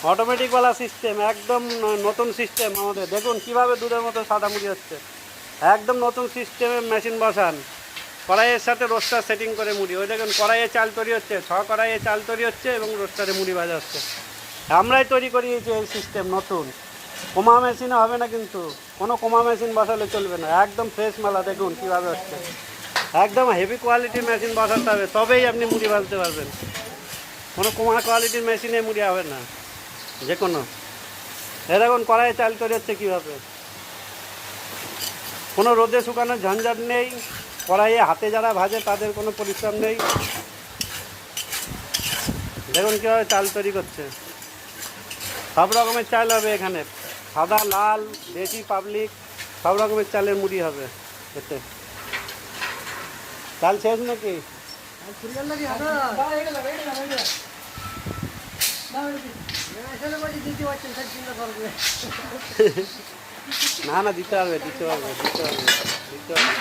অটোমেটিকওয়ালা system, একদম নতুন system আমাদের। দেখুন কীভাবে দুধের মতো সাদা মুড়ি হচ্ছে, একদম নতুন সিস্টেমে মেশিন বসান। কড়াইয়ের সাথে রোস্টার সেটিং করে মুড়ি, ওই দেখুন কড়াইয়ে চাল তৈরি হচ্ছে, কড়াইয়ে চাল তৈরি হচ্ছে এবং রোস্টারে মুড়ি ভাজা হচ্ছে। আমরাই তৈরি করিয়েছি এই সিস্টেম নতুন। কোমা মেশিনে হবে না, কিন্তু কোনো কোমা মেশিন বসালে চলবে না। একদম ফ্রেশ মালা দেখুন কীভাবে হচ্ছে, একদম হেভি কোয়ালিটির মেশিন বসাতে হবে, তবেই আপনি মুড়ি ভাজতে পারবেন। কোনো কোমা কোয়ালিটির মেশিনে মুড়ি হবে না যে কোনো। এ দেখুন কড়াইয়ে চাল তৈরি হচ্ছে কীভাবে, কোনো রোদে শুকানোর ঝঞ্ঝাট নেই। কড়াইয়ে হাতে যারা ভাজে তাদের কোনো পরিশ্রম নেই। দেখুন কীভাবে চাল তৈরি করছে, সব রকমের চাল হবে এখানে, সাদা, লাল, দেশি, পাবলিক, সব রকমের চালের মুড়ি হবে এতে। চাল শেষ নাকি? না না, দিতে হবে, দিতে হবে, দিতে হবে, দিতে হবে।